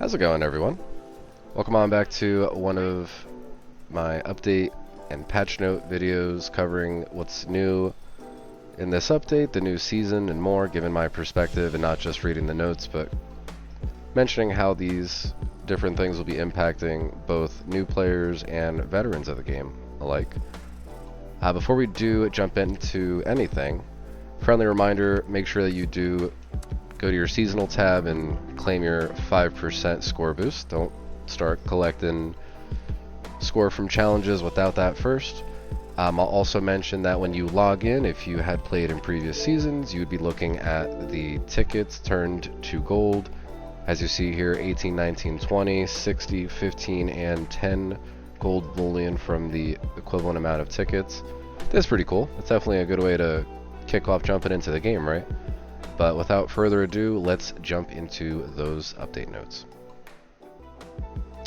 How's it going, everyone? Welcome on back to one of my update and patch note videos covering what's new in this update, the new season, and more, given my perspective and not just reading the notes, but mentioning how these different things will be impacting both new players and veterans of the game alike. Before we do jump into anything, friendly reminder, make sure that you do go to your seasonal tab and claim your 5% score boost. Don't start collecting score from challenges without that first. I'll also mention that when you log in, if you had played in previous seasons, you would be looking at the tickets turned to gold. As you see here, 18, 19, 20, 60, 15, and 10 gold bullion from the equivalent amount of tickets. That's pretty cool. It's definitely a good way to kick off jumping into the game, right? But without further ado, let's jump into those update notes.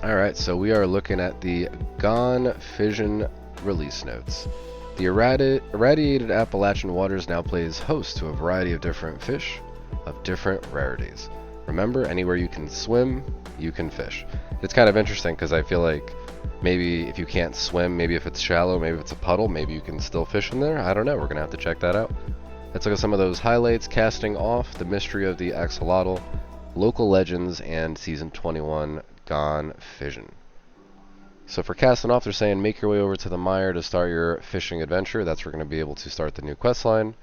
Alright, so we are looking at the Gone Fission release notes. The irradiated Appalachian waters now plays host to a variety of different fish of different rarities. Remember, anywhere you can swim, you can fish. It's kind of interesting because I feel like maybe if you can't swim, maybe if it's shallow, maybe if it's a puddle, maybe you can still fish in there. I don't know, we're going to have to check that out. Let's look at some of those highlights: casting off, the mystery of the axolotl, local legends, and season 21 Gone Fission. So for casting off, they're saying make your way over to the mire to start your fishing adventure. That's where we're going to be able to start the new questline.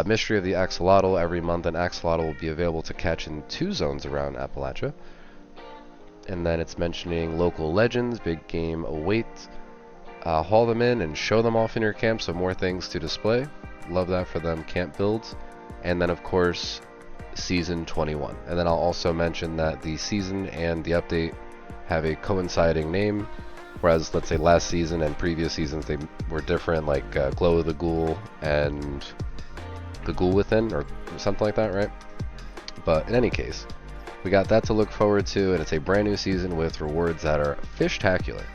Mystery of the axolotl, every month an axolotl will be available to catch in 2 zones around Appalachia. And then it's mentioning local legends, big game awaits. Haul them in and show them off in your camp, so more things to display. Love that for them camp builds. And then of course season 21. And then I'll also mention that the season and the update have a coinciding name, whereas let's say last season and previous seasons they were different, like Glow of the Ghoul and The Ghoul Within or something like that, right? But in any case, we got that to look forward to, and it's a brand new season with rewards that are fish-tacular.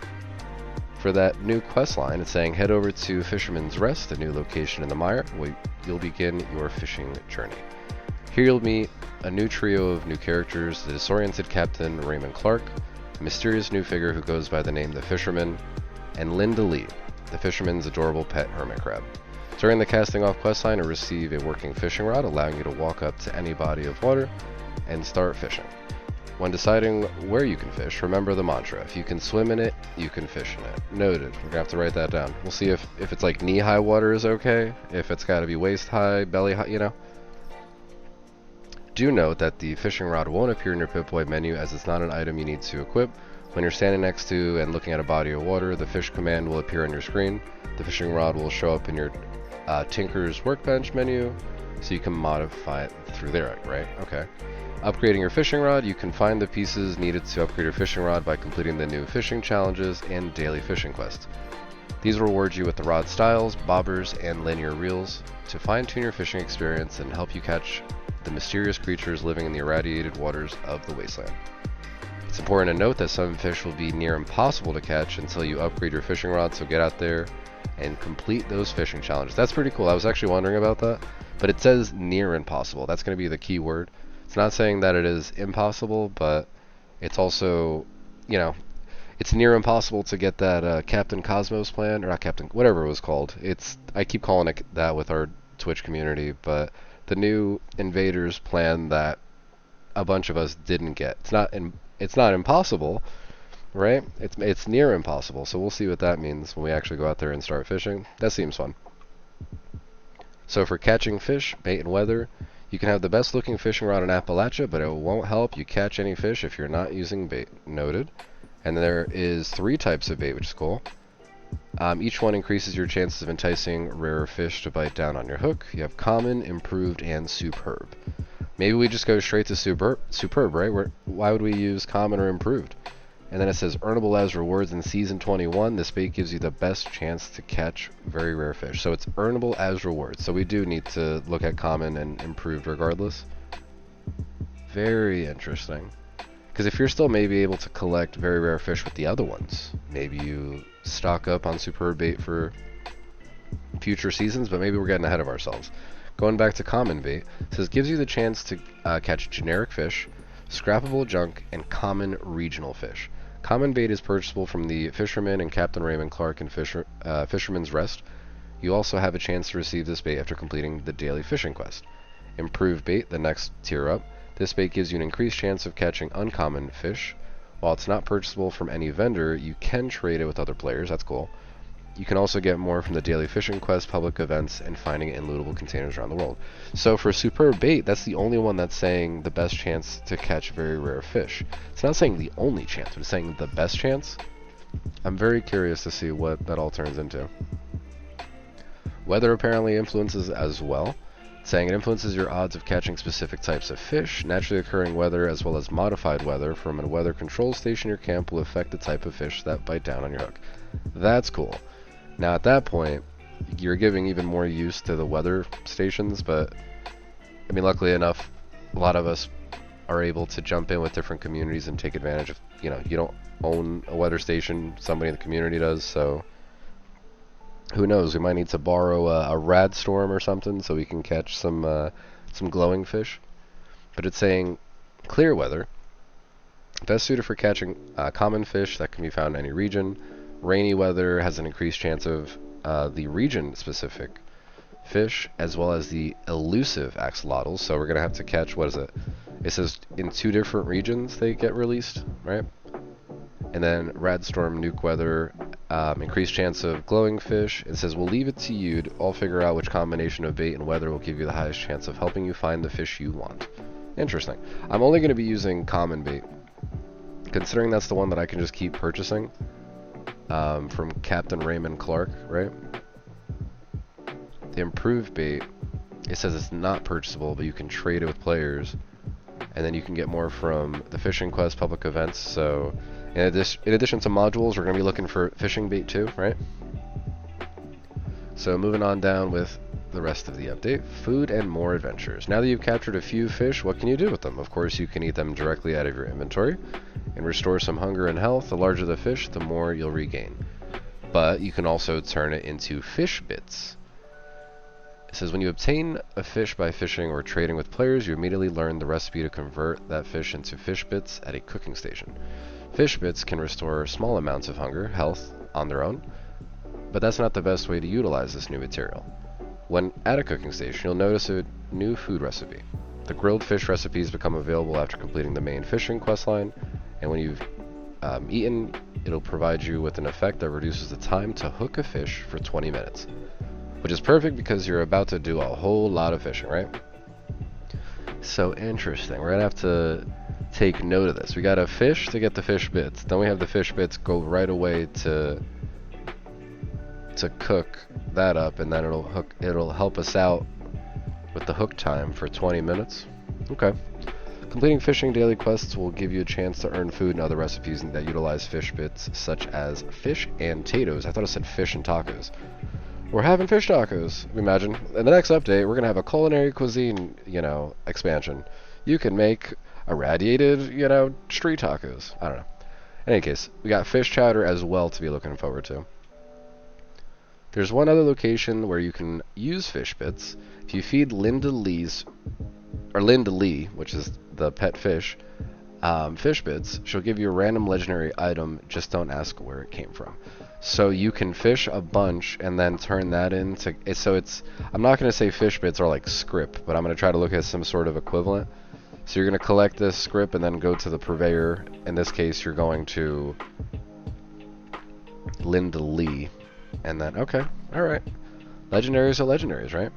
For that new quest line, it's saying head over to Fisherman's Rest, a new location in the mire, where you'll begin your fishing journey. Here you'll meet a new trio of new characters: the disoriented Captain Raymond Clark, a mysterious new figure who goes by the name The Fisherman, and Linda Lee, the fisherman's adorable pet hermit crab. During the casting off questline, you'll receive a working fishing rod, allowing you to walk up to any body of water and start fishing. When deciding where you can fish, remember the mantra: if you can swim in it, you can fish in it. Noted. We're gonna have to write that down. We'll see if it's like knee-high water is okay, if it's gotta be waist-high, belly-high, you know. Do note that the fishing rod won't appear in your Pip-Boy menu, as it's not an item you need to equip. When you're standing next to and looking at a body of water, the fish command will appear on your screen. The fishing rod will show up in your Tinker's Workbench menu, so you can modify it through there, right? Okay. Upgrading your fishing rod, you can find the pieces needed to upgrade your fishing rod by completing the new fishing challenges and daily fishing quests. These reward you with the rod styles, bobbers, and linear reels to fine-tune your fishing experience and help you catch the mysterious creatures living in the irradiated waters of the wasteland. It's important to note that some fish will be near impossible to catch until you upgrade your fishing rod, so get out there and complete those fishing challenges. That's pretty cool. I was actually wondering about that, but it says near impossible. That's going to be the key word. It's not saying that it is impossible, but it's also, you know, it's near impossible to get that Captain Cosmos plan, or not Captain, whatever it was called. I keep calling it that with our Twitch community, but the new Invaders plan that a bunch of us didn't get. It's not impossible, right? It's near impossible. So we'll see what that means when we actually go out there and start fishing. That seems fun. So for catching fish, bait, and weather, you can have the best looking fishing rod in Appalachia, but it won't help you catch any fish if you're not using bait. Noted. And there is 3 types of bait, which is cool. Each one increases your chances of enticing rarer fish to bite down on your hook. You have common, improved, and superb. Maybe we just go straight to superb, right? Why would we use common or improved? And then it says earnable as rewards in season 21. This bait gives you the best chance to catch very rare fish. So it's earnable as rewards. So we do need to look at common and improved regardless. Very interesting. Because if you're still maybe able to collect very rare fish with the other ones, maybe you stock up on superb bait for future seasons, but maybe we're getting ahead of ourselves. Going back to common bait, it says gives you the chance to catch generic fish. scrappable junk, and common regional fish. Common bait is purchasable from the Fisherman and Captain Raymond Clark and Fisherman's Rest. You also have a chance to receive this bait after completing the daily fishing quest. Improved bait, the next tier up. This bait gives you an increased chance of catching uncommon fish. While it's not purchasable from any vendor, you can trade it with other players. That's cool. You can also get more from the daily fishing quest, public events, and finding it in lootable containers around the world. So for superb bait, that's the only one that's saying the best chance to catch very rare fish. It's not saying the only chance, but it's saying the best chance. I'm very curious to see what that all turns into. Weather apparently influences as well, saying it influences your odds of catching specific types of fish. Naturally occurring weather as well as modified weather from a weather control station in your camp will affect the type of fish that bite down on your hook. That's cool. Now at that point, you're giving even more use to the weather stations, but I mean, luckily enough, a lot of us are able to jump in with different communities and take advantage of, you know, you don't own a weather station, somebody in the community does, so who knows, we might need to borrow a rad storm or something so we can catch some glowing fish. But it's saying clear weather, best suited for catching common fish that can be found in any region. Rainy weather has an increased chance of the region-specific fish, as well as the elusive axolotls. So we're going to have to catch, what is it? It says in 2 different regions they get released, right? And then Radstorm, nuke weather, increased chance of glowing fish. It says, we'll leave it to you to all figure out which combination of bait and weather will give you the highest chance of helping you find the fish you want. Interesting. I'm only going to be using common bait, considering that's the one that I can just keep purchasing. From Captain Raymond Clark, right? The improved bait, it says it's not purchasable, but you can trade it with players, and then you can get more from the fishing quest, public events. So in addition to modules, we're going to be looking for fishing bait too, right? So moving on down with the rest of the update, food and more adventures. Now that you've captured a few fish, what can you do with them? Of course, you can eat them directly out of your inventory and restore some hunger and health. The larger the fish, the more you'll regain. But you can also turn it into fish bits. It says when you obtain a fish by fishing or trading with players, you immediately learn the recipe to convert that fish into fish bits at a cooking station. Fish bits can restore small amounts of hunger, health on their own, but that's not the best way to utilize this new material. When at a cooking station, you'll notice a new food recipe. The grilled fish recipes become available after completing the main fishing questline, and when you've eaten, it'll provide you with an effect that reduces the time to hook a fish for 20 minutes. Which is perfect because you're about to do a whole lot of fishing, right? So interesting. We're going to have to take note of this. We got a fish to get the fish bits. Then we have the fish bits go right away to cook that up, and then it'll help us out with the hook time for 20 minutes. Okay. Completing fishing daily quests will give you a chance to earn food and other recipes that utilize fish bits, such as fish and potatoes. I thought it said fish and tacos. We're having fish tacos. Imagine. In the next update, we're going to have a culinary cuisine, expansion. You can make irradiated, street tacos. I don't know. In any case, we got fish chowder as well to be looking forward to. There's one other location where you can use fish bits. If you feed Linda Lee, which is the pet fish, fish bits, she'll give you a random legendary item. Just don't ask where it came from. So you can fish a bunch and then turn that into... I'm not going to say fish bits are like scrip, but I'm going to try to look at some sort of equivalent. So you're going to collect this scrip and then go to the purveyor. In this case, you're going to Linda Lee. And then, okay, alright. Legendaries are legendaries, right?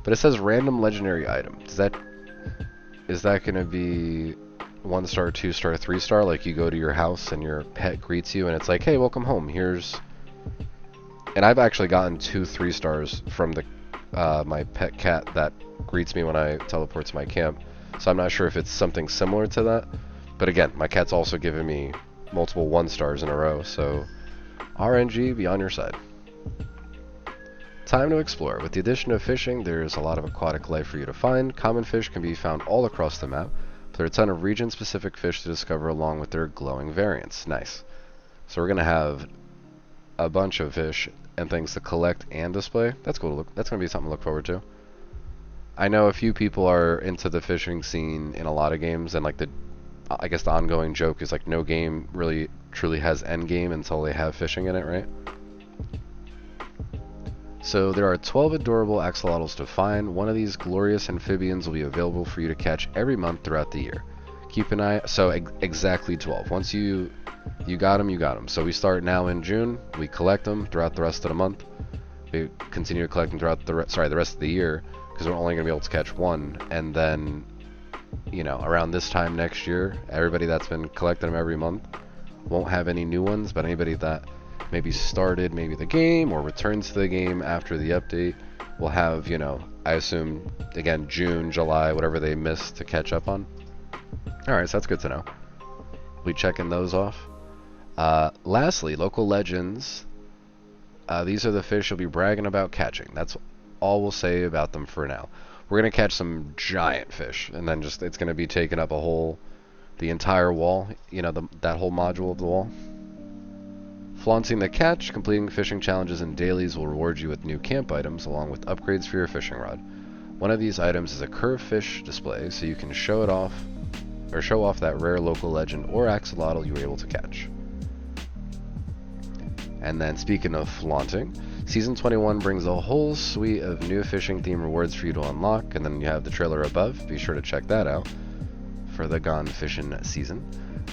But it says random legendary item. Is that going to be 1 star, 2 star, 3 star? Like you go to your house and your pet greets you and it's like, hey, welcome home. Here's... And I've actually gotten 2 3 stars from my pet cat that greets me when I teleport to my camp. So I'm not sure if it's something similar to that. But again, my cat's also given me multiple 1 stars in a row, so RNG, be on your side. Time to explore. With the addition of fishing, there's a lot of aquatic life for you to find. Common fish can be found all across the map. There are a ton of region-specific fish to discover along with their glowing variants. Nice. So we're going to have a bunch of fish and things to collect and display. That's cool to look. That's going to be something to look forward to. I know a few people are into the fishing scene in a lot of games, and like I guess the ongoing joke is like no game really truly has end game until they have fishing in it, right? So there are 12 adorable axolotls to find. One of these glorious amphibians will be available for you to catch every month throughout the year. Keep an eye. So exactly 12. Once you got them, you got them. So we start now in June. We collect them throughout the rest of the month. We continue to collect them throughout the rest of the year, because we're only going to be able to catch one. And then, you know, around this time next year, everybody that's been collecting them every month won't have any new ones, but anybody that maybe started maybe the game or returns to the game after the update will have, you know, I assume, again, June, July, whatever they missed to catch up on. Alright, so that's good to know. We checking those off. Lastly, local legends. These are the fish you'll be bragging about catching. That's all we'll say about them for now. We're going to catch some giant fish, and then just it's going to be taking up the entire wall, you know, that whole module of the wall. Flaunting the Catch, completing fishing challenges and dailies will reward you with new camp items along with upgrades for your fishing rod. One of these items is a curved fish display, so you can show off that rare local legend or axolotl you were able to catch. And then speaking of flaunting, Season 21 brings a whole suite of new fishing theme rewards for you to unlock, and then you have the trailer above. Be sure to check that out for the Gone Fission season.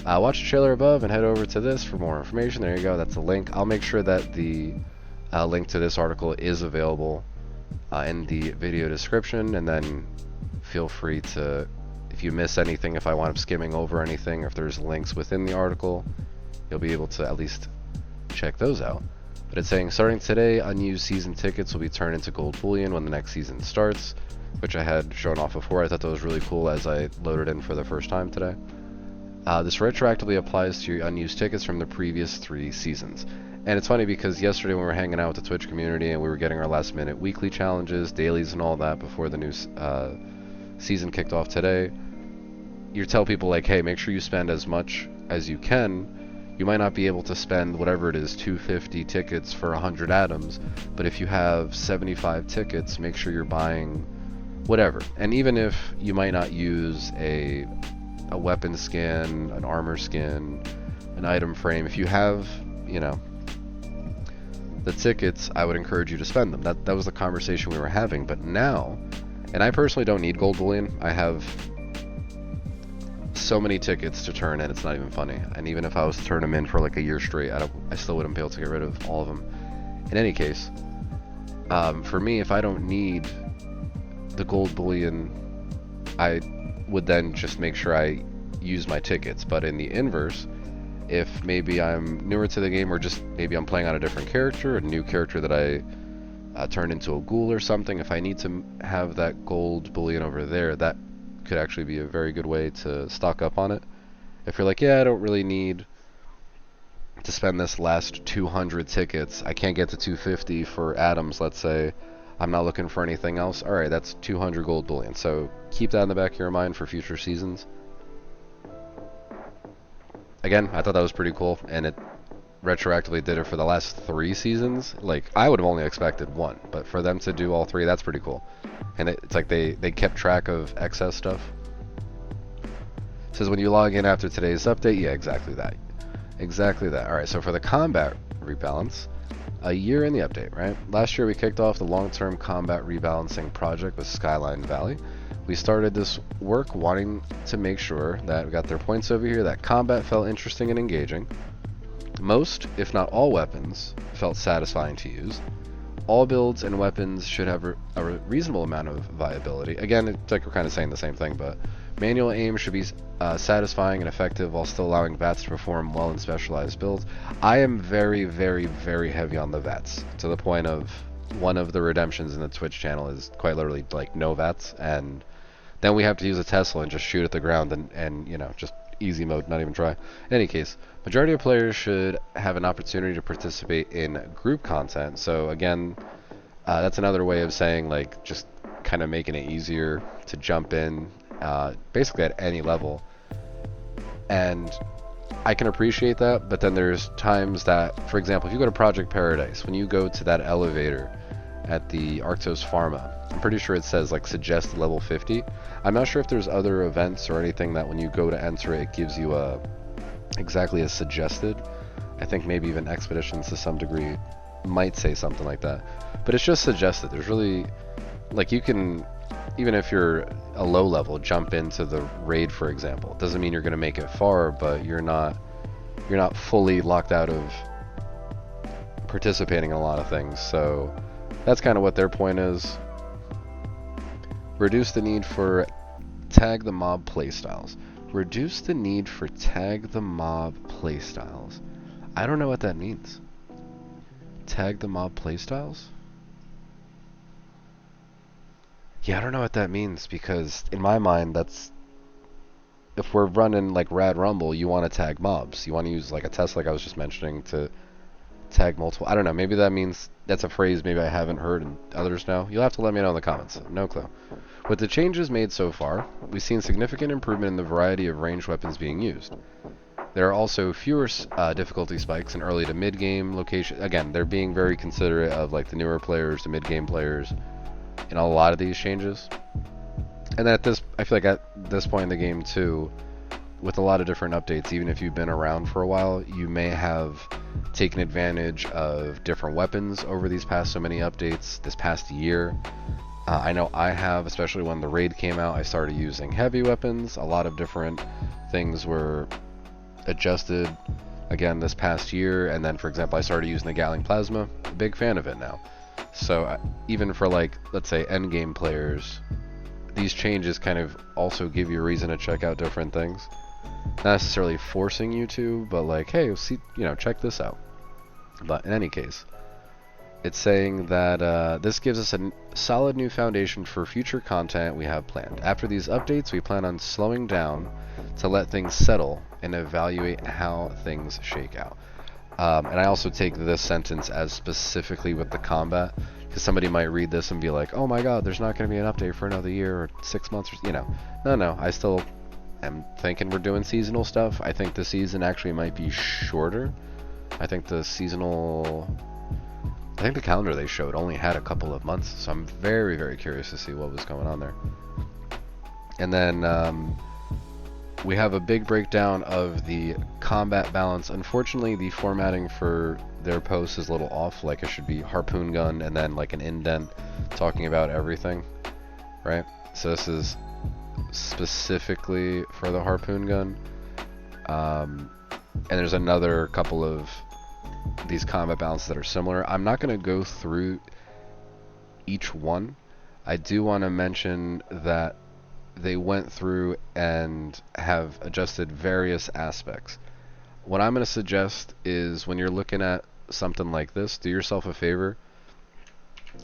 Watch the trailer above and head over to this for more information. There you go, that's the link. I'll make sure that the link to this article is available in the video description, and then feel free to, if you miss anything, if I wind up skimming over anything, or if there's links within the article, you'll be able to at least check those out. But it's saying starting today, unused season tickets will be turned into gold bullion when the next season starts, which I had shown off before. I thought that was really cool as I loaded in for the first time today. This retroactively applies to your unused tickets from the previous 3 seasons. And it's funny because yesterday when we were hanging out with the Twitch community and we were getting our last minute weekly challenges, dailies and all that before the new season kicked off today, you tell people like, hey, make sure you spend as much as you can. You might not be able to spend whatever it is, 250 tickets for 100 atoms, but if you have 75 tickets, make sure you're buying whatever. And even if you might not use a weapon skin, an armor skin, an item frame, if you have, you know, the tickets, I would encourage you to spend them. That was the conversation we were having. But now, and I personally don't need gold bullion. I have so many tickets to turn, and it's not even funny. And even if I was to turn them in for like a year straight, I still wouldn't be able to get rid of all of them. In any case, for me, if I don't need the gold bullion, I would then just make sure I use my tickets. But in the inverse, if maybe I'm newer to the game, or just maybe I'm playing on a different character, a new character that I turned into a ghoul or something, if I need to have that gold bullion over there, that could actually be a very good way to stock up on it. If you're like, yeah, I don't really need to spend this last 200 tickets, I can't get to 250 for atoms, let's say, I'm not looking for anything else, alright, that's 200 gold bullion. So keep that in the back of your mind for future seasons. Again, I thought that was pretty cool, and it retroactively did it for the last 3 seasons. Like, I would have only expected 1, but for them to do all 3, that's pretty cool. And it's like they kept track of excess stuff. It says when you log in after today's update, yeah, exactly that. Exactly that. Alright, so for the combat rebalance, a year in the update, right? Last year we kicked off the long-term combat rebalancing project with Skyline Valley. We started this work wanting to make sure that we got their points over here, that combat felt interesting and engaging. Most, if not all weapons, felt satisfying to use. All builds and weapons should have a reasonable amount of viability. Again, it's like we're kind of saying the same thing, but manual aim should be satisfying and effective while still allowing VATs to perform well in specialized builds. I am very, very, very heavy on the VATs, to the point of one of the redemptions in the Twitch channel is quite literally like no VATs, and then we have to use a Tesla and just shoot at the ground and you know, just easy mode, not even try. In any case, majority of players should have an opportunity to participate in group content. So again, that's another way of saying like just kind of making it easier to jump in basically at any level. And I can appreciate that, but then there's times that, for example, if you go to Project Paradise, when you go to that elevator at the Arctos Pharma. I'm pretty sure it says like suggest level 50. I'm not sure if there's other events or anything that when you go to enter it, it gives you a exactly as suggested. I think maybe even Expeditions to some degree might say something like that. But it's just suggested. There's really, like, you can, even if you're a low level, jump into the raid, for example. Doesn't mean you're going to make it far, but you're not fully locked out of participating in a lot of things. So that's kind of what their point is. Reduce the need for tag the mob playstyles. Reduce the need for tag the mob playstyles. I don't know what that means. Tag the mob playstyles? Yeah, I don't know what that means, because in my mind, that's, if we're running like Rad Rumble, you want to tag mobs. You want to use like a test like I was just mentioning to tag multiple. I don't know, maybe that means, that's a phrase maybe I haven't heard and others know. You'll have to let me know in the comments. No clue. With the changes made so far, we've seen significant improvement in the variety of ranged weapons being used. There are also fewer difficulty spikes in early to mid-game location. Again, they're being very considerate of like the newer players, the mid-game players, in a lot of these changes. And at this, I feel like at this point in the game too, with a lot of different updates, even if you've been around for a while, you may have taken advantage of different weapons over these past so many updates, this past year. I know I have, especially when the raid came out, I started using heavy weapons. A lot of different things were adjusted again this past year, and then for example I started using the Gatling Plasma. A big fan of it now. So even for like, let's say, end game players, these changes kind of also give you a reason to check out different things. Not necessarily forcing you to, but like, hey, see, check this out. But in any case, it's saying that this gives us a solid new foundation for future content we have planned. After these updates, we plan on slowing down to let things settle and evaluate how things shake out. And I also take this sentence as specifically with the combat, because somebody might read this and be like, oh my god, there's not going to be an update for another year or 6 months, or, No, I still am thinking we're doing seasonal stuff. I think the season actually might be shorter. I think the calendar they showed only had a couple of months, so I'm very, very curious to see what was going on there. And then we have a big breakdown of the combat balance. Unfortunately, the formatting for their post is a little off. Like, it should be harpoon gun and then like an indent talking about everything, right? So this is specifically for the harpoon gun. And there's another couple of these combat balances that are similar. I'm not going to go through each one. I do want to mention that they went through and have adjusted various aspects. What I'm going to suggest is, when you're looking at something like this, do yourself a favor.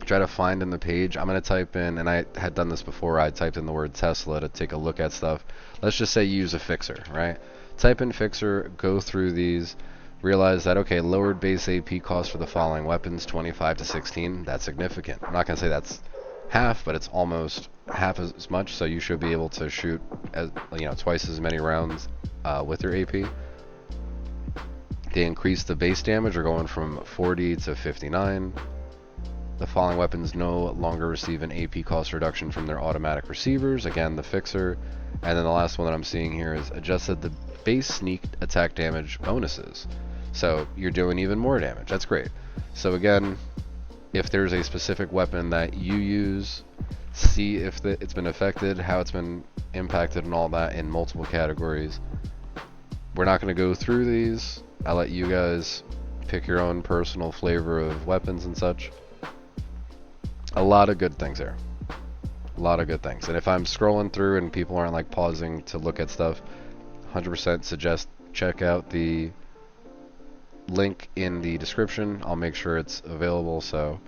Try to find in the page. I'm going to type in, and I had done this before, I typed in the word Tesla to take a look at stuff. Let's just say you use a fixer, right? Type in fixer, go through these, realize that, okay, lowered base AP cost for the following weapons, 25 to 16. That's significant. I'm not going to say that's half, but it's almost half as much, so you should be able to shoot twice as many rounds with your AP. They increased the base damage, or going from 40 to 59. The following weapons no longer receive an AP cost reduction from their automatic receivers. Again, the fixer. And then the last one that I'm seeing here is adjusted the base sneak attack damage bonuses. So you're doing even more damage. That's great. So again, if there's a specific weapon that you use, see if it's been affected, how it's been impacted, and all that in multiple categories. We're not going to go through these. I'll let you guys pick your own personal flavor of weapons and such. A lot of good things there. A lot of good things. And if I'm scrolling through and people aren't like pausing to look at stuff, 100% suggest check out the link in the description. I'll make sure it's available so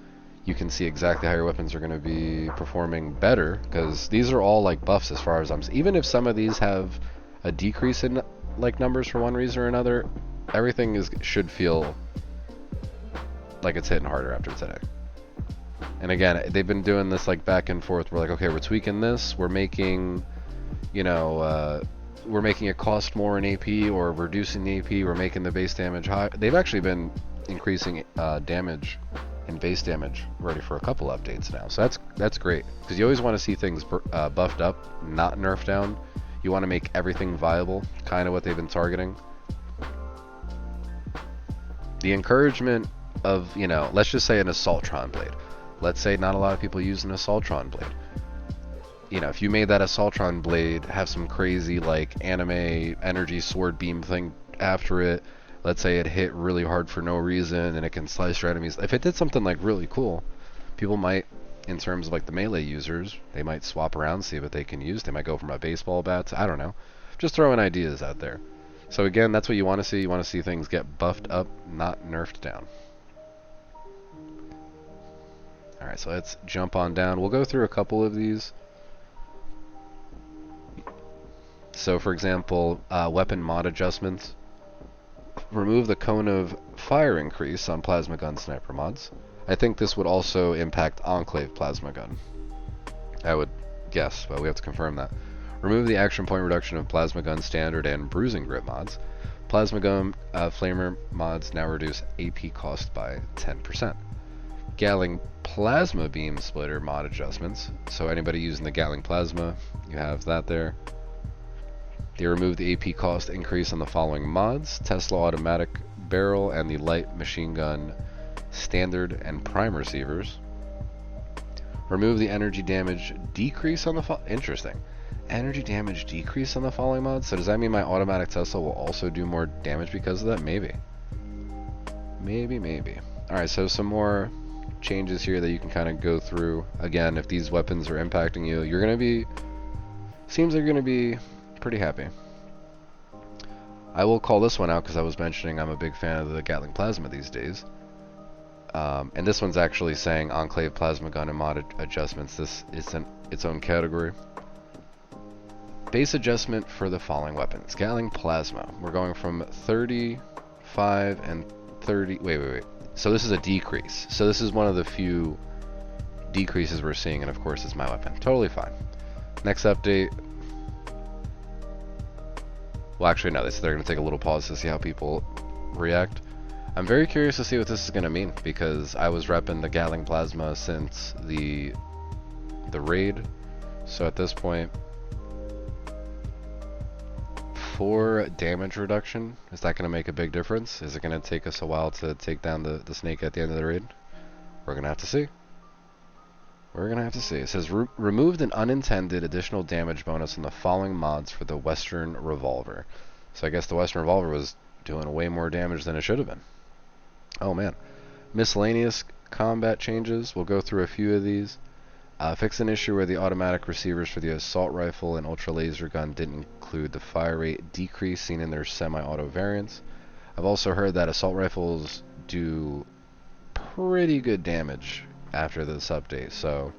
you can see exactly how your weapons are going to be performing better, because these are all like buffs as far as I'm saying. Even if some of these have a decrease in like numbers for one reason or another, everything should feel like it's hitting harder after today. And again, they've been doing this like back and forth. We're like, okay, we're tweaking this. We're making, we're making it cost more in AP, or reducing the AP. We're making the base damage high. They've actually been increasing damage and base damage ready for a couple updates now. So that's great, because you always want to see things buffed up, not nerfed down. You want to make everything viable, kind of what they've been targeting. The encouragement of, you know, let's just say an Assaultron blade. Let's say not a lot of people use an Assaultron blade. You know, if you made that Assaultron blade have some crazy like anime energy sword beam thing after it, let's say it hit really hard for no reason and it can slice your enemies. If it did something like really cool, people might, in terms of like the melee users, they might swap around, see what they can use. They might go from a baseball bat to, I don't know. Just throwing ideas out there. So again, that's what you want to see. You want to see things get buffed up, not nerfed down. Alright, so let's jump on down. We'll go through a couple of these. So for example, weapon mod adjustments. Remove the cone of fire increase on plasma gun sniper mods. I think this would also impact Enclave plasma gun. I would guess, but we have to confirm that. Remove the action point reduction of plasma gun standard and bruising grip mods. Plasma gun flamer mods now reduce AP cost by 10%. Gatling plasma beam splitter mod adjustments. So anybody using the Gatling plasma, you have that there. They removed the AP cost increase on the following mods: Tesla automatic barrel and the light machine gun standard and prime receivers. Remove the energy damage decrease on the interesting. Energy damage decrease on the following mods. So does that mean my automatic Tesla will also do more damage because of that? Maybe. Maybe. Alright, so some more changes here that you can kind of go through. Again, if these weapons are impacting you, you're going to be... seems like you're going to be pretty happy. I will call this one out because I was mentioning I'm a big fan of the Gatling plasma these days. And this one's actually saying Enclave plasma gun and mod adjustments. This is its own category. Base adjustment for the following weapons. Gatling plasma. We're going from 35 and 30. Wait. So this is a decrease. So this is one of the few decreases we're seeing, and of course it's my weapon. Totally fine. Next update. Well, actually, no, they're going to take a little pause to see how people react. I'm very curious to see what this is going to mean, because I was repping the Gatling plasma since the raid. So at this point, for damage reduction, is that going to make a big difference? Is it going to take us a while to take down the snake at the end of the raid? We're going to have to see. We're going to have to see. It says, removed an unintended additional damage bonus on the following mods for the Western Revolver. So I guess the Western Revolver was doing way more damage than it should have been. Oh man. Miscellaneous combat changes. We'll go through a few of these. Fix an issue where the automatic receivers for the assault rifle and ultra laser gun didn't include the fire rate decrease seen in their semi-auto variants. I've also heard that assault rifles do pretty good damage after this update, so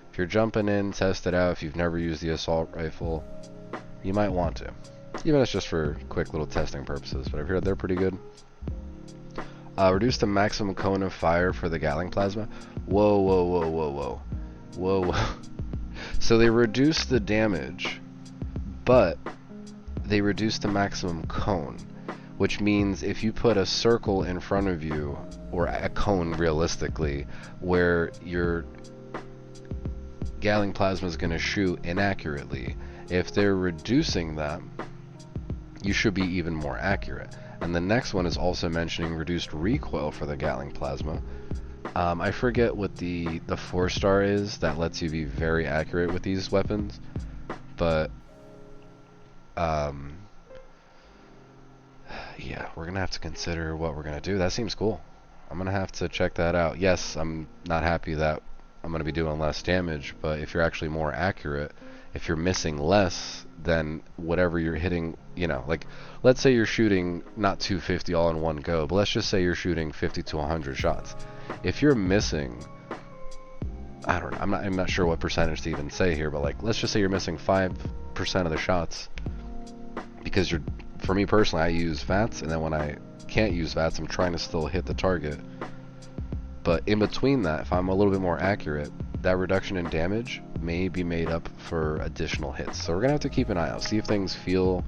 if you're jumping in, test it out. If you've never used the assault rifle, you might want to, even if it's just for quick little testing purposes, but I've heard they're pretty good. Reduce the maximum cone of fire for the Gatling plasma. Whoa. So they reduced the damage, but they reduced the maximum cone, which means if you put a circle in front of you, or a cone realistically, where your Gatling plasma is going to shoot inaccurately, if they're reducing that, you should be even more accurate. And the next one is also mentioning reduced recoil for the Gatling plasma. I forget what the 4-star is that lets you be very accurate with these weapons, but yeah, we're gonna have to consider what we're gonna do. That seems cool. I'm gonna have to check that out. Yes, I'm not happy that I'm gonna be doing less damage, but if you're actually more accurate, if you're missing less, then whatever you're hitting, you know, like let's say you're shooting not 250 all in one go, but let's just say you're shooting 50 to 100 shots. If you're missing, I don't know, I'm not sure what percentage to even say here, but like let's just say you're missing 5% of the shots, because for me personally, I use VATS, and then when I can't use VATS, I'm trying to still hit the target. But in between that, if I'm a little bit more accurate, that reduction in damage may be made up for additional hits. So we're gonna have to keep an eye out, see if things feel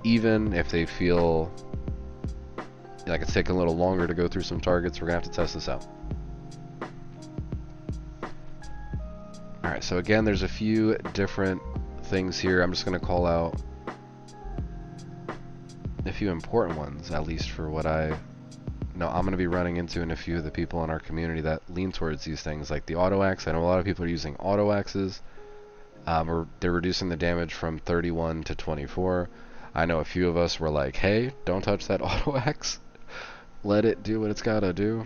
even, if they feel like it's taking a little longer to go through some targets. We're gonna have to test this out. Alright, so again, there's a few different things here. I'm just going to call out a few important ones, at least for what I'm going to be running into in a few of the people in our community that lean towards these things, like the auto axe. I know a lot of people are using auto axes. They're reducing the damage from 31 to 24. I know a few of us were like, hey, don't touch that auto axe. Let it do what it's gotta do.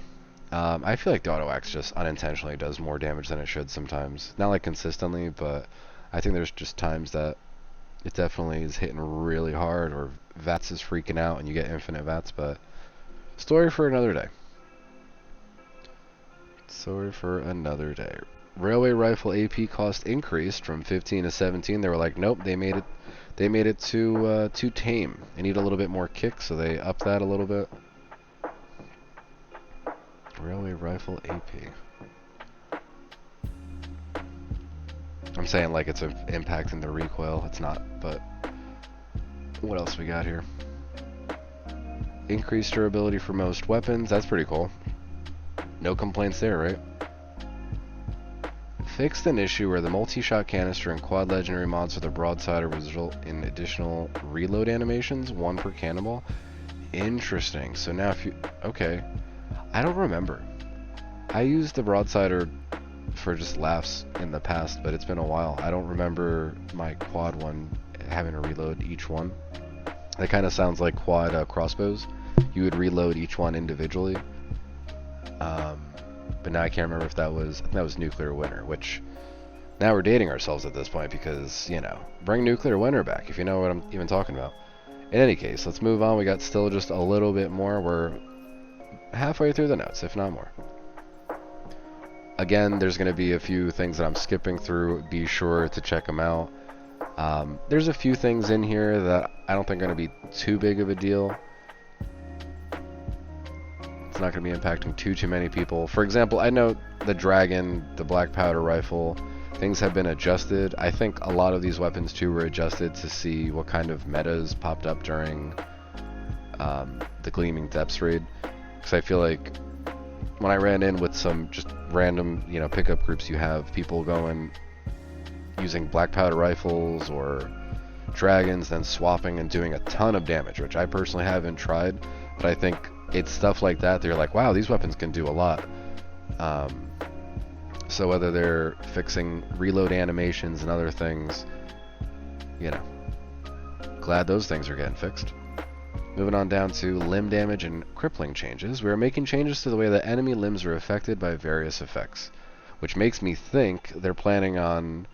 I feel like the auto axe just unintentionally does more damage than it should sometimes. Not like consistently, but I think there's just times that it definitely is hitting really hard, or VATS is freaking out and you get infinite VATS, but story for another day. Story for another day. Railway rifle AP cost increased from 15 to 17. They were like, nope, they made it too tame. They need a little bit more kick, so they upped that a little bit. Railway rifle AP. I'm saying like it's impacting the recoil. It's not, but what else we got here? Increased durability for most weapons. That's pretty cool. No complaints there, right? Fixed an issue where the multi-shot canister and quad legendary mods for the broadside result in additional reload animations, one per cannonball. Interesting. So now if you... Okay. I don't remember. I used the broadsider for just laughs in the past, but it's been a while. I don't remember my quad one having to reload each one. That kind of sounds like quad crossbows. You would reload each one individually. But now I can't remember if that was Nuclear Winter, which now we're dating ourselves at this point because, you know, bring Nuclear Winter back if you know what I'm even talking about. In any case, let's move on. We got still just a little bit more. We're halfway through the notes, if not more. Again, there's going to be a few things that I'm skipping through. Be sure to check them out. There's a few things in here that I don't think are going to be too big of a deal. It's not going to be impacting too many people. For example, I know the dragon, the black powder rifle, things have been adjusted. I think a lot of these weapons too were adjusted to see what kind of metas popped up during the Gleaming Depths raid. Because I feel like when I ran in with some just random, you know, pickup groups, you have people going using black powder rifles or dragons, then swapping and doing a ton of damage, which I personally haven't tried, but I think it's stuff like that you're like, wow, these weapons can do a lot. So whether they're fixing reload animations and other things, you know, glad those things are getting fixed. Moving on down to limb damage and crippling changes. We are making changes to the way that enemy limbs are affected by various effects, which makes me think they're planning on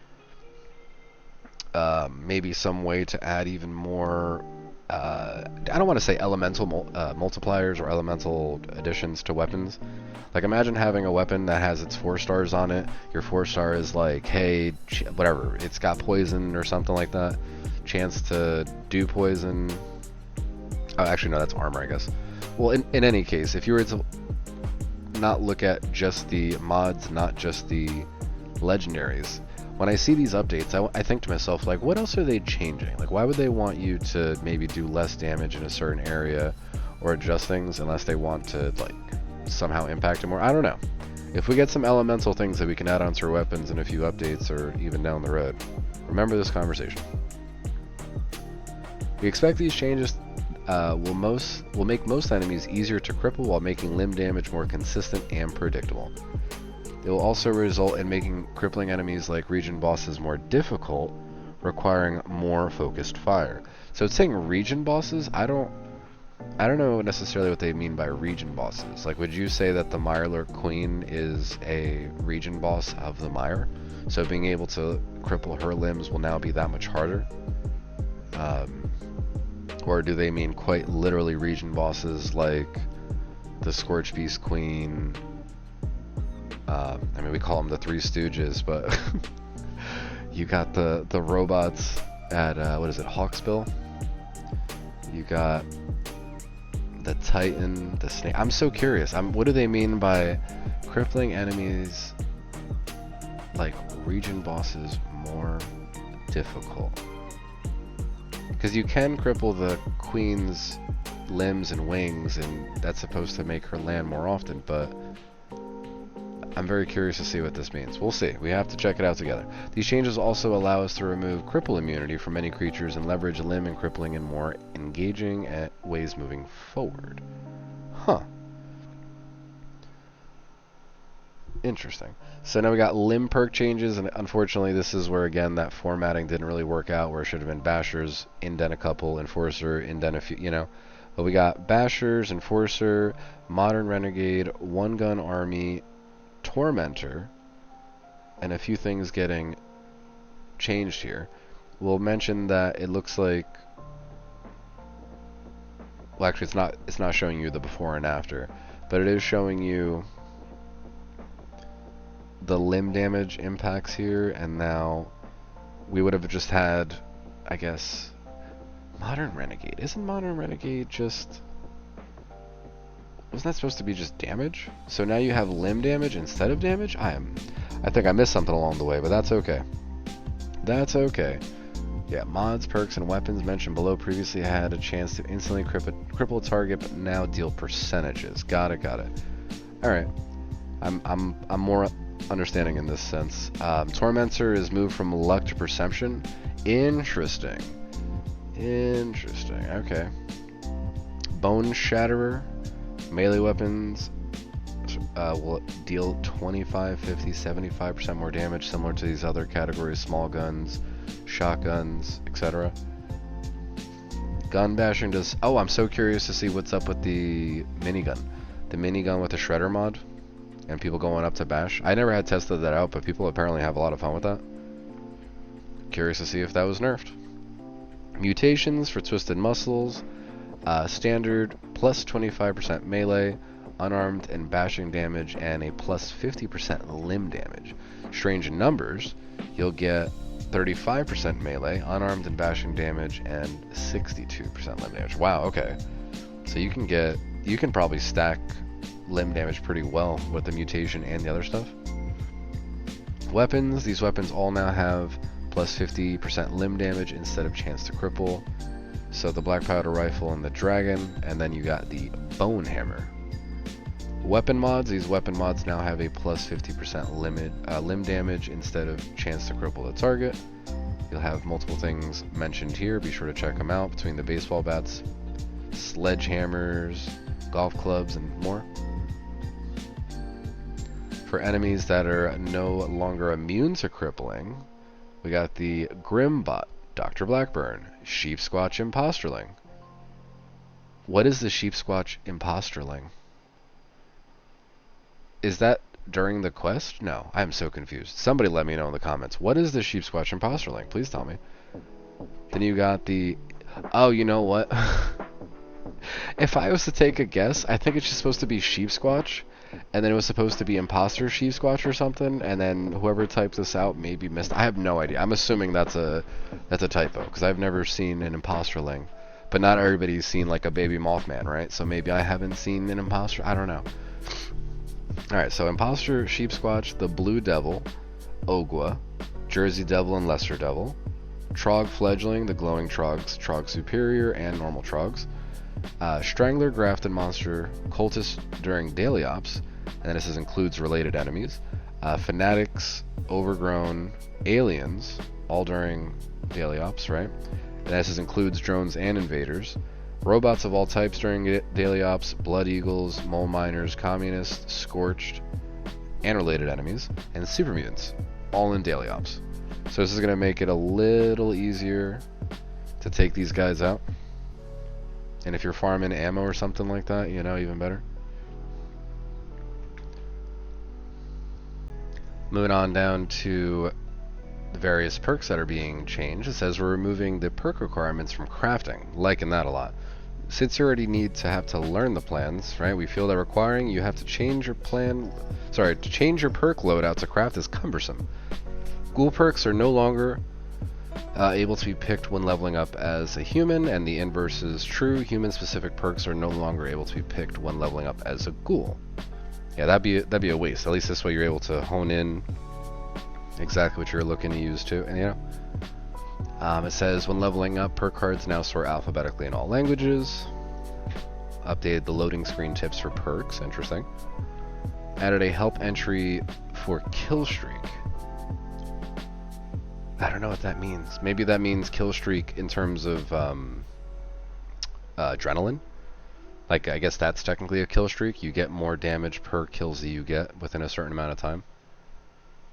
maybe some way to add even more I don't want to say elemental multipliers or elemental additions to weapons. Like, imagine having a weapon that has its 4 stars on it. Your 4 star is like, hey, whatever, it's got poison or something like that. Chance to do poison. Oh, actually, no, that's armor, I guess. Well, in any case, if you were to not look at just the mods, not just the legendaries, when I see these updates, I think to myself, like, what else are they changing? Like, why would they want you to maybe do less damage in a certain area or adjust things unless they want to, like, somehow impact it more? I don't know. If we get some elemental things that we can add onto our weapons in a few updates or even down the road, remember this conversation. We expect these changes will make most enemies easier to cripple while making limb damage more consistent and predictable. It will also result in making crippling enemies like region bosses more difficult, requiring more focused fire. So it's saying region bosses. I don't know necessarily what they mean by region bosses. Like, would you say that the Mirelurk Queen is a region boss of the Mire? So being able to cripple her limbs will now be that much harder? Or do they mean quite literally region bosses like the Scorch Beast Queen? I mean, we call them the Three Stooges, but you got the robots at, what is it, Hawksbill? You got the Titan, the Snake. I'm so curious. What do they mean by crippling enemies like region bosses more difficult? Because you can cripple the Queen's limbs and wings, and that's supposed to make her land more often, but I'm very curious to see what this means. We'll see. We have to check it out together. These changes also allow us to remove cripple immunity from many creatures and leverage limb and crippling in more engaging ways moving forward. Huh. Interesting. So now we got limb perk changes, and unfortunately this is where, again, that formatting didn't really work out, where it should have been Bashers, indent a couple, Enforcer, indent a few, you know. But we got Bashers, Enforcer, Modern Renegade, One Gun Army, Tormentor, and a few things getting changed here. We'll mention that it looks like, well, actually it's not showing you the before and after, but it is showing you the limb damage impacts here, and now we would have just had, I guess, Modern Renegade. Isn't Modern Renegade just, wasn't that supposed to be just damage? So now you have limb damage instead of damage? I think I missed something along the way, but that's okay. That's okay. Yeah, mods, perks, and weapons mentioned below previously had a chance to instantly cripple a target, but now deal percentages. Got it. Alright. I'm more understanding in this sense. Tormentor is moved from luck to perception. Interesting. Okay. Bone Shatterer. Melee weapons will deal 25, 50, 75% more damage, similar to these other categories: small guns, shotguns, etc. Gun bashing does... Oh, I'm so curious to see what's up with the minigun. The minigun with the shredder mod, and people going up to bash. I never had tested that out, but people apparently have a lot of fun with that. Curious to see if that was nerfed. Mutations for twisted muscles. Standard plus 25% melee, unarmed and bashing damage, and a plus 50% limb damage. Strange numbers, you'll get 35% melee, unarmed and bashing damage, and 62% limb damage. Wow, okay. So you can probably stack limb damage pretty well with the mutation and the other stuff. Weapons, these weapons all now have plus 50% limb damage instead of chance to cripple. So the black powder rifle and the dragon, and then you got the bone hammer. Weapon mods, these weapon mods now have a plus 50% limb damage instead of chance to cripple the target. You'll have multiple things mentioned here, be sure to check them out, between the baseball bats, sledgehammers, golf clubs, and more. For enemies that are no longer immune to crippling, we got the Grimbot, Dr. Blackburn, Sheep Squatch Imposterling. What is the Sheep Squatch Imposterling? Is that during the quest? No, I'm so confused. Somebody let me know in the comments. What is the Sheep Squatch Imposterling? Please tell me. Then you got the... Oh, you know what? If I was to take a guess, I think it's just supposed to be Sheep Squatch, and then it was supposed to be Imposter Sheep Squatch or something, and then whoever typed this out maybe missed. I have no idea. I'm assuming that's a typo, because I've never seen an Imposterling. But not everybody's seen like a baby Mothman, right? So maybe I haven't seen an Imposter. I don't know. Alright, so Imposter, Sheep Squatch, the Blue Devil, Ogwa, Jersey Devil and Lesser Devil, Trog Fledgling, the Glowing Trogs, Trog Superior, and Normal Trogs, Strangler, Grafted Monster, Cultist during Daily Ops, and then this includes related enemies, Fanatics, Overgrown, Aliens, all during Daily Ops, right? And this includes drones and invaders, robots of all types during Daily Ops, Blood Eagles, Mole Miners, Communists, Scorched, and related enemies, and Super Mutants, all in Daily Ops. So this is going to make it a little easier to take these guys out. And if you're farming ammo or something like that, you know, even better. Moving on down to the various perks that are being changed. It says we're removing the perk requirements from crafting. Liking that a lot. Since you already need to have to learn the plans, right? We feel that requiring you have to change your to change your perk loadout to craft is cumbersome. Ghoul perks are no longer able to be picked when leveling up as a human, and the inverse is true. Human-specific perks are no longer able to be picked when leveling up as a ghoul. Yeah, that'd be a waste. At least this way you're able to hone in exactly what you're looking to use too. And you know, it says when leveling up, perk cards now sort alphabetically in all languages. Updated the loading screen tips for perks. Interesting. Added a help entry for kill streak. I don't know what that means. Maybe that means kill streak in terms of adrenaline. Like, I guess that's technically a kill streak. You get more damage per kills that you get within a certain amount of time.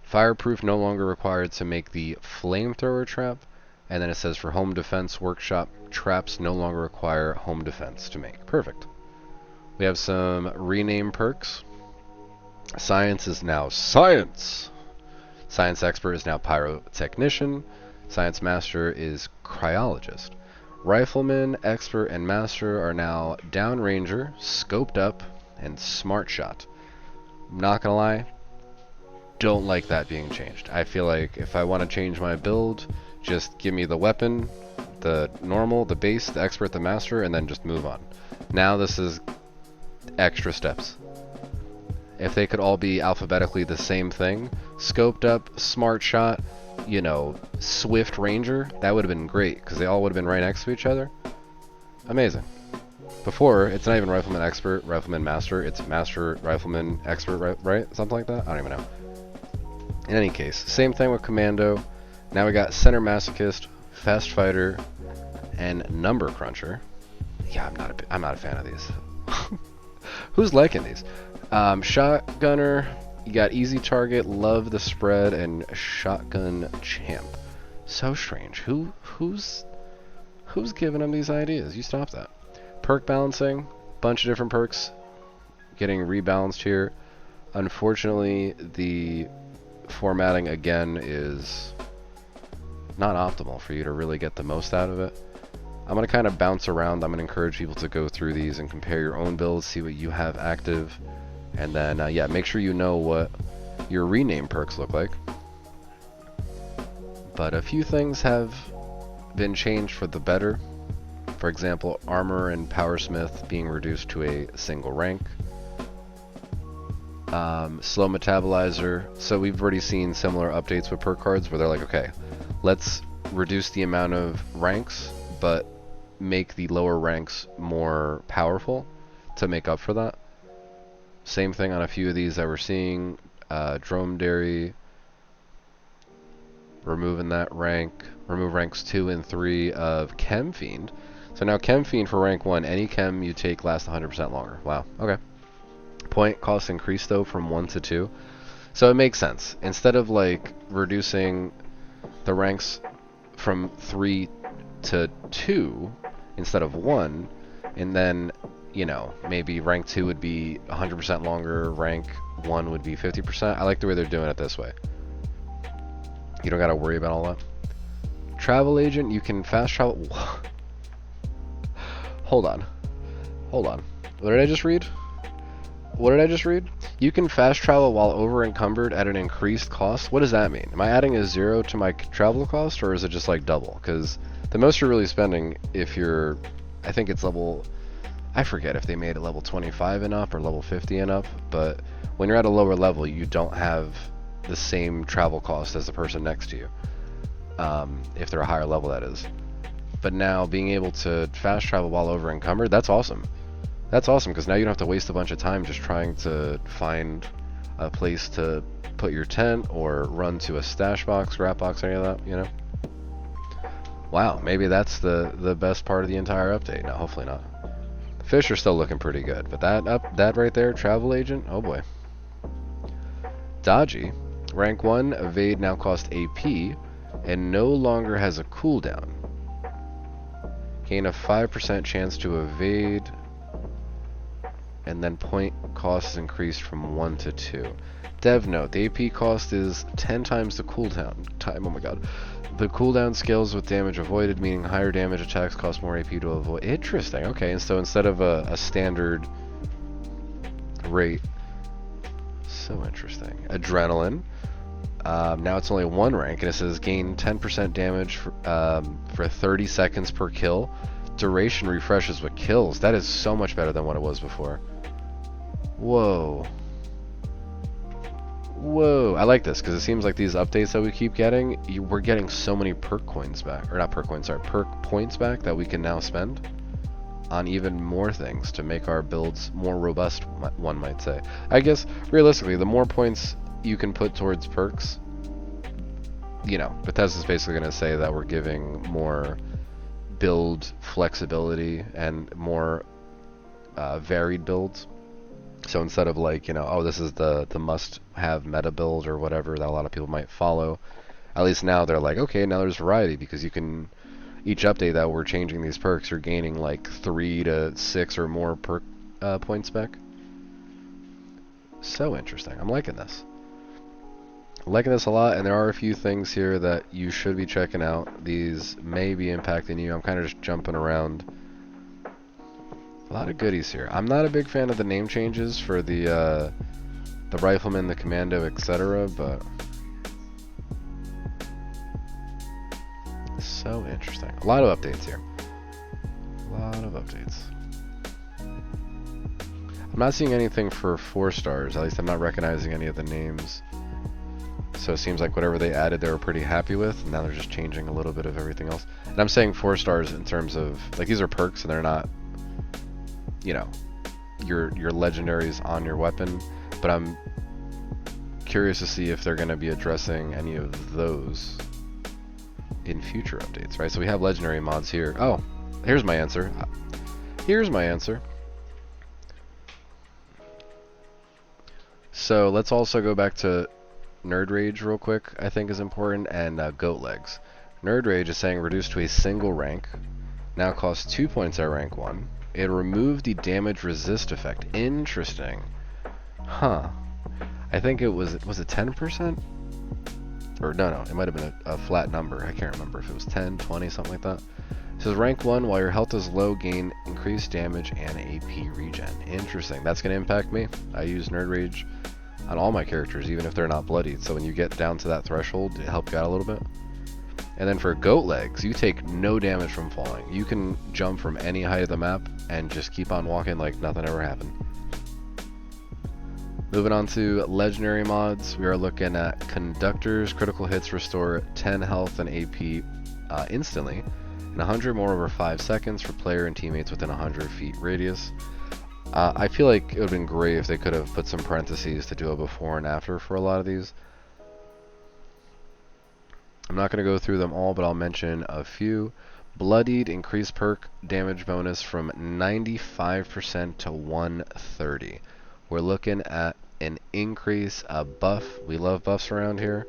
Fireproof no longer required to make the flamethrower trap. And then it says for home defense workshop, traps no longer require home defense to make. Perfect. We have some rename perks. Science is now science. Science expert is now pyrotechnician. Science master is cryologist. Rifleman, expert, and master are now downranger, scoped up, and smart shot. Not gonna lie, don't like that being changed. I feel like if I want to change my build, just give me the weapon, the normal, the base, the expert, the master, and then just move on. Now this is extra steps. If they could all be alphabetically the same thing, scoped up, smart shot, you know, swift ranger, that would have been great, because they all would have been right next to each other. Amazing. Before, it's not even rifleman expert, rifleman master, it's master, rifleman, expert, right? Something like that? I don't even know. In any case, same thing with commando. Now we got center masochist, fast fighter, and number cruncher. Yeah, I'm not a fan of these. Who's liking these? Shotgunner, you got easy target, love the spread, and shotgun champ. So strange. Who's giving them these ideas? You stop that. Perk balancing, bunch of different perks getting rebalanced here. Unfortunately, the formatting again is not optimal for you to really get the most out of it. I'm going to kind of bounce around. I'm going to encourage people to go through these and compare your own builds, see what you have active, and then yeah, make sure you know what your rename perks look like. But a few things have been changed for the better. For example, armor and powersmith being reduced to a single rank. Slow metabolizer. So we've already seen similar updates with perk cards where they're like, okay, let's reduce the amount of ranks, but make the lower ranks more powerful to make up for that. Same thing on a few of these that we're seeing. Dromedary, removing that rank. Remove ranks 2 and 3 of Chem Fiend. So now Chem Fiend for rank 1, any chem you take lasts 100% longer. Wow, okay. Point cost increased though from 1 to 2. So it makes sense. Instead of like reducing the ranks from 3 to 2 instead of 1, and then, you know, maybe rank 2 would be 100% longer, rank 1 would be 50%. I like the way they're doing it this way. You don't gotta worry about all that. Travel agent, you can fast travel. Hold on. What did I just read? You can fast travel while over encumbered at an increased cost. What does that mean? Am I adding a 0 to my travel cost, or is it just like double? Because the most you're really spending, if you're, I think it's level, I forget if they made it level 25 and up or level 50 and up, but when you're at a lower level, you don't have the same travel cost as the person next to you. If they're a higher level, that is. But now being able to fast travel while over encumbered, that's awesome. That's awesome, because now you don't have to waste a bunch of time just trying to find a place to put your tent or run to a stash box, scrap box, any of that, you know? Wow, maybe that's the best part of the entire update. No, hopefully not. The fish are still looking pretty good, but that right there, travel agent, oh boy. Dodgy, rank 1, evade now costs AP, and no longer has a cooldown. Gain a 5% chance to evade, and then point cost is increased from 1 to 2. Dev note, the AP cost is 10 times the cooldown time, oh my god. The cooldown scales with damage avoided, meaning higher damage attacks cost more AP to avoid. Interesting, okay, and so instead of a standard rate, so interesting. Adrenaline, now it's only 1 rank, and it says gain 10% damage for 30 seconds per kill. Duration refreshes with kills. That is so much better than what it was before. Whoa. I like this, because it seems like these updates that we keep getting, we're getting so many perk coins back. Or not perk coins, sorry, perk points back that we can now spend. on even more things to make our builds more robust, one might say. I guess, realistically, the more points you can put towards perks, you know, Bethesda's basically going to say that we're giving more build flexibility and more varied builds. So instead of like, you know, oh, this is the must-have meta build or whatever that a lot of people might follow, at least now they're like, okay, now there's variety, because you can, each update that we're changing these perks, you're gaining like 3 to 6 or more perk points back. So interesting. I'm liking this. I'm liking this a lot, and there are a few things here that you should be checking out. These may be impacting you. I'm kind of just jumping around. A lot of goodies here. I'm not a big fan of the name changes for the rifleman, the commando, etc., but so interesting. A lot of updates here. A lot of updates. I'm not seeing anything for 4 stars. At least I'm not recognizing any of the names. So it seems like whatever they added they were pretty happy with, and now they're just changing a little bit of everything else. And I'm saying 4 stars in terms of, like, these are perks and they're not, you know, your legendaries on your weapon, but I'm curious to see if they're going to be addressing any of those in future updates, right? So we have legendary mods here. Oh, here's my answer. Here's my answer. So let's also go back to Nerd Rage real quick, I think is important, and Goat Legs. Nerd Rage is saying reduced to a single rank. Now costs 2 points at rank 1. It removed the damage resist effect. Interesting. Huh. I think it was it 10%? Or no, it might have been a flat number. I can't remember if it was 10, 20, something like that. It says rank 1, while your health is low, gain increased damage and AP regen. Interesting. That's going to impact me. I use Nerd Rage on all my characters, even if they're not bloodied. So when you get down to that threshold, it helps you out a little bit. And then for Goat Legs, you take no damage from falling. You can jump from any height of the map and just keep on walking like nothing ever happened. Moving on to legendary mods, we are looking at Conductors. Critical hits restore 10 health and AP instantly, and 100 more over 5 seconds for player and teammates within 100 feet radius. I feel like it would have been great if they could have put some parentheses to do a before and after for a lot of these. I'm not going to go through them all, but I'll mention a few. Bloodied, increased perk damage bonus from 95% to 130. We're looking at an increase, a buff. We love buffs around here.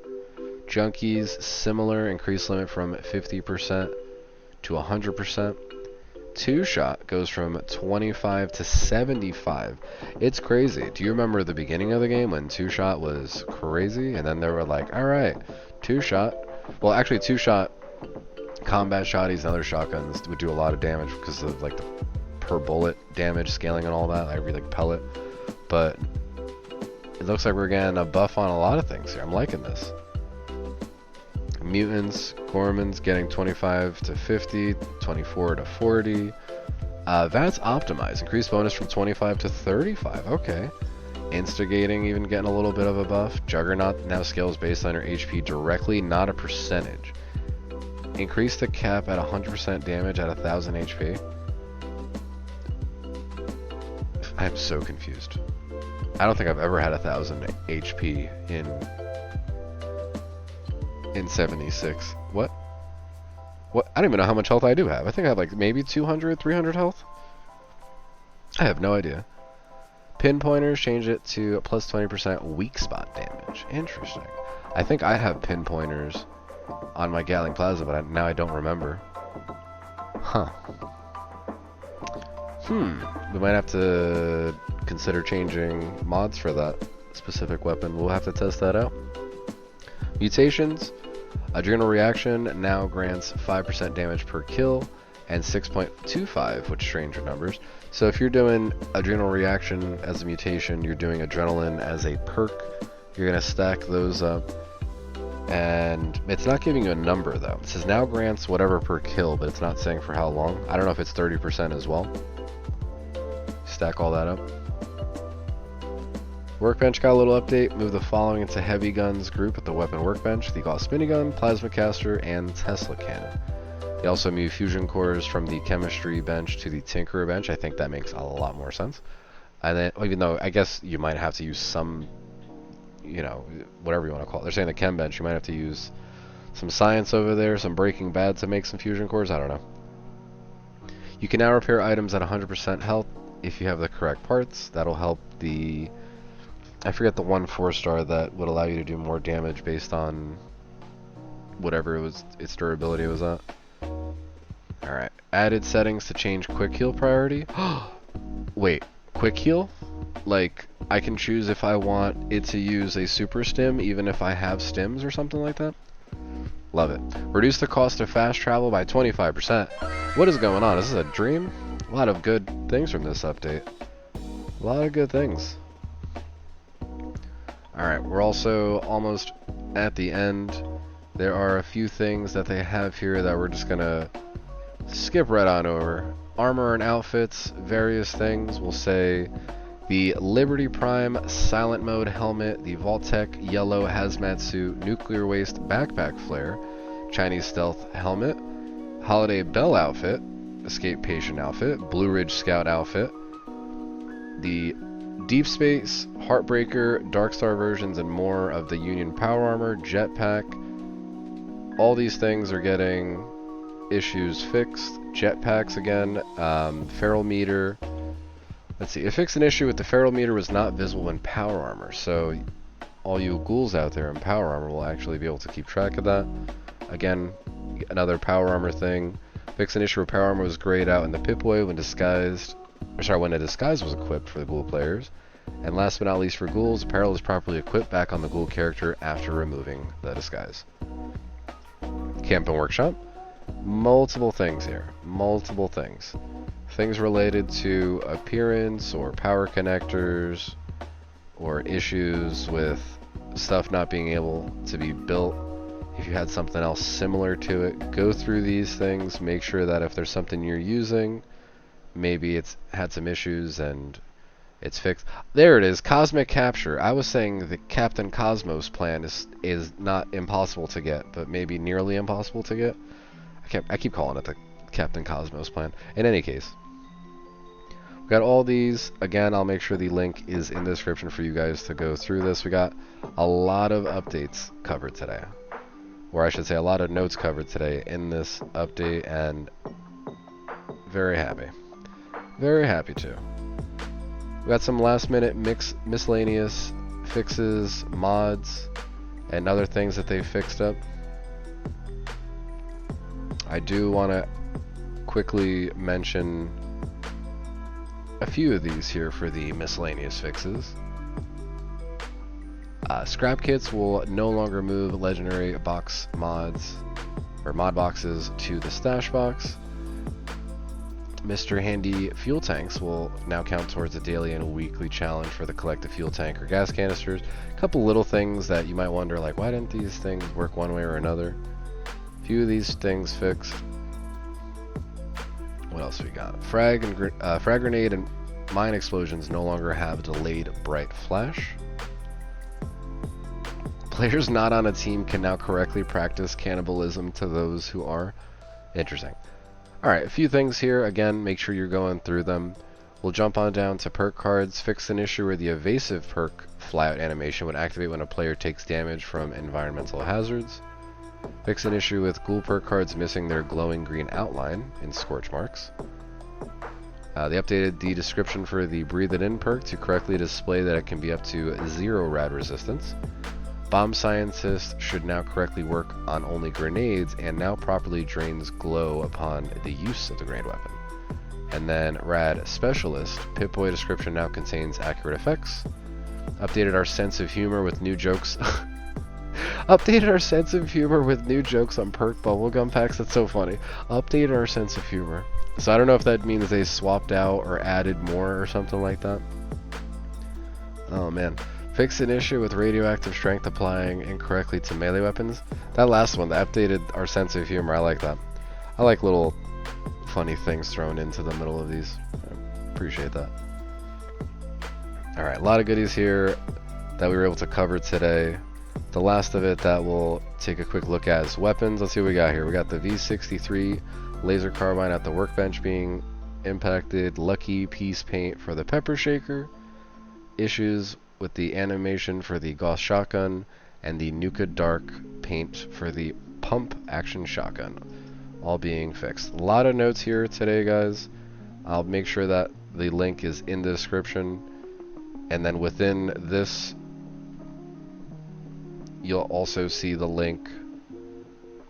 Junkies, similar, increased limit from 50% to 100%. Two-shot goes from 25 to 75. It's crazy. Do you remember the beginning of the game when two-shot was crazy? And then they were like, alright, two-shot. Well, actually, two-shot combat shotties and other shotguns would do a lot of damage because of like the per bullet damage scaling and all that. I really like pellet. But it looks like we're getting a buff on a lot of things here. I'm liking this. Mutants, Gormans getting 25 to 50, 24 to 40. That's optimized. Increased bonus from 25 to 35. Okay. Instigating even getting a little bit of a buff. Juggernaut now scales based on your HP directly, not a percentage. Increase the cap at 100% damage at 1000 HP. I'm so confused. I don't think I've ever had 1000 HP in 76. What? I don't even know how much health I do have. I think I have like maybe 200, 300 health. I have no idea. Pinpointers, change it to plus 20% weak spot damage. Interesting. I think I have pinpointers on my Gatling Plaza, but now I don't remember. Huh. We might have to consider changing mods for that specific weapon. We'll have to test that out. Mutations. Adrenal Reaction now grants 5% damage per kill and 6.25, which stranger numbers. So if you're doing Adrenal Reaction as a mutation, you're doing Adrenaline as a perk, you're going to stack those up. And it's not giving you a number though. It says now grants whatever per kill, but it's not saying for how long. I don't know if it's 30% as well. Stack all that up. Workbench got a little update. Move the following into heavy guns group at the weapon workbench: the Gauss minigun, plasma caster, and Tesla cannon. They also move fusion cores from the chemistry bench to the tinkerer bench. I think that makes a lot more sense. And then, even though I guess you might have to use some, you know, whatever you want to call it. They're saying the chem bench, you might have to use some science over there, some Breaking Bad to make some fusion cores. I don't know. You can now repair items at 100% health if you have the correct parts. That'll help the, I forget the 1 4-star that would allow you to do more damage based on whatever it was, its durability was at. Alright, added settings to change quick heal priority. Wait, quick heal? Like, I can choose if I want it to use a super stim even if I have stims or something like that? Love it. Reduce the cost of fast travel by 25%. What is going on? Is this a dream? A lot of good things from this update. A lot of good things. Alright, we're also almost at the end. There are a few things that they have here that we're just gonna skip right on over. Armor and outfits, various things. We'll say the Liberty Prime Silent Mode helmet, the Vault-Tec Yellow Hazmat Suit, Nuclear Waste Backpack Flare, Chinese Stealth Helmet, Holiday Bell Outfit, Escape Patient Outfit, Blue Ridge Scout Outfit, the Deep Space, Heartbreaker, Darkstar versions, and more of the Union Power Armor, Jetpack. All these things are getting issues fixed. Jetpacks again, Feral Meter. Let's see, it fixed an issue with the Feral Meter was not visible in Power Armor, so all you ghouls out there in Power Armor will actually be able to keep track of that. Again, another Power Armor thing. Fixed an issue where Power Armor was grayed out in the Pip-Boy when when a disguise was equipped for the ghoul players. And last but not least for ghouls, apparel is properly equipped back on the ghoul character after removing the disguise. Camp and Workshop. Multiple things here. Multiple things. Things related to appearance or power connectors or issues with stuff not being able to be built. If you had something else similar to it, go through these things. Make sure that if there's something you're using, maybe it's had some issues and it's fixed. There it is, Cosmic Capture. I was saying the Captain Cosmos plan is not impossible to get, but maybe nearly impossible to get. I keep calling it the Captain Cosmos plan. In any case, we got all these. Again, I'll make sure the link is in the description for you guys to go through this. We got a lot of updates covered today, or I should say a lot of notes covered today in this update, and very happy. Very happy too. We got some last minute miscellaneous fixes, mods, and other things that they fixed up. I do want to quickly mention a few of these here for the miscellaneous fixes. Scrap kits will no longer move legendary box mods or mod boxes to the stash box. Mr. Handy fuel tanks will now count towards a daily and weekly challenge for the collective fuel tank or gas canisters. A couple little things that you might wonder, like, why didn't these things work one way or another? A few of these things fixed. What else we got? Frag grenade and mine explosions no longer have delayed bright flash. Players not on a team can now correctly practice cannibalism to those who are. Interesting. Alright, a few things here. Again, make sure you're going through them. We'll jump on down to perk cards. Fix an issue where the evasive perk flyout animation would activate when a player takes damage from environmental hazards. Fix an issue with ghoul perk cards missing their glowing green outline in scorch marks. They updated the description for the Breathe It In perk to correctly display that it can be up to 0 rad resistance. Bomb Scientist should now correctly work on only grenades and now properly drains glow upon the use of the grenade weapon. And then Rad Specialist, Pip-Boy description now contains accurate effects. Updated our sense of humor with new jokes. Updated our sense of humor with new jokes on perk bubblegum packs. That's so funny. Updated our sense of humor. So I don't know if that means they swapped out or added more or something like that. Oh man. Fix an issue with radioactive strength applying incorrectly to melee weapons. That last one, that updated our sense of humor. I like that. I like little funny things thrown into the middle of these. I appreciate that. Alright, a lot of goodies here that we were able to cover today. The last of it that we'll take a quick look at is weapons. Let's see what we got here. We got the V63 laser carbine at the workbench being impacted. Lucky piece paint for the pepper shaker. Issues with the animation for the Gauss shotgun. And the Nuka Dark paint for the pump action shotgun. All being fixed. A lot of notes here today, guys. I'll make sure that the link is in the description. And then within this, you'll also see the link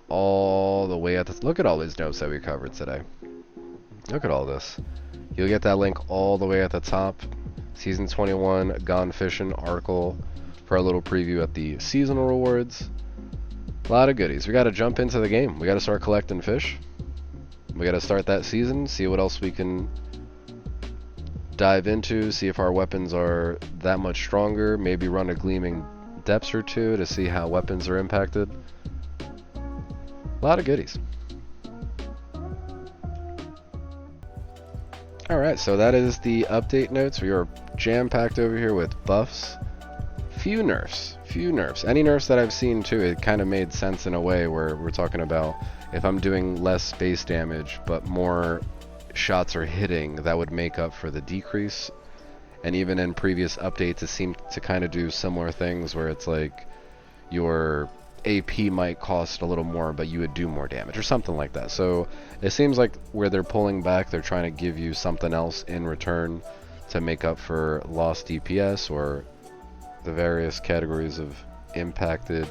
all the way at the... Look at all these notes that we covered today. Look at all this. You'll get that link all the way at the top. Season 21 Gone Fission article for a little preview at the seasonal rewards. A lot of goodies. We got to jump into the game. We got to start collecting fish. We got to start that season, see what else we can dive into, see if our weapons are that much stronger, maybe run a gleaming depths or two to see how weapons are impacted. A lot of goodies. Alright, so that is the update notes. We are jam-packed over here with buffs. Few nerfs. Any nerfs that I've seen too, it kind of made sense in a way where we're talking about if I'm doing less base damage but more shots are hitting, that would make up for the decrease. And even in previous updates, it seemed to kind of do similar things where it's like your AP might cost a little more, but you would do more damage or something like that. So it seems like where they're pulling back, they're trying to give you something else in return to make up for lost DPS or the various categories of impacted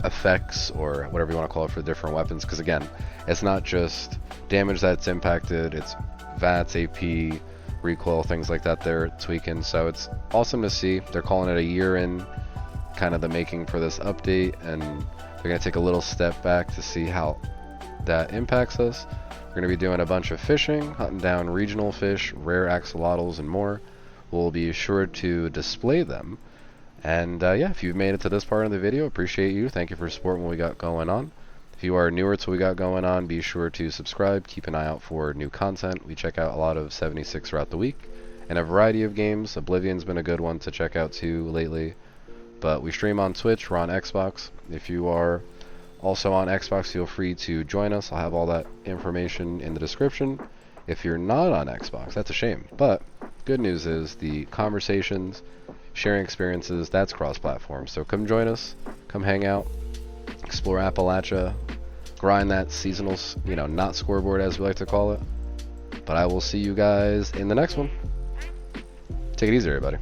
effects or whatever you want to call it for different weapons. Because again, it's not just damage that's impacted, it's VATS, AP, recoil, things like that they're tweaking. So it's awesome to see. They're calling it a year in kind of the making for this update, and they're going to take a little step back to see how that impacts us. We're going to be doing a bunch of fishing, hunting down regional fish, rare axolotls, and more. We'll be sure to display them. And yeah, if you've made it to this part of the video, appreciate you. Thank you for supporting what we got going on. If you are newer to what we got going on, be sure to subscribe. Keep an eye out for new content. We check out a lot of 76 throughout the week and a variety of games. Oblivion's been a good one to check out too lately. But we stream on Twitch, we're on Xbox. If you are also on Xbox, feel free to join us. I'll have all that information in the description. If you're not on Xbox, that's a shame. But good news is the conversations, sharing experiences, that's cross-platform. So come join us, come hang out, explore Appalachia, grind that seasonal, not scoreboard as we like to call it. But I will see you guys in the next one. Take it easy, everybody.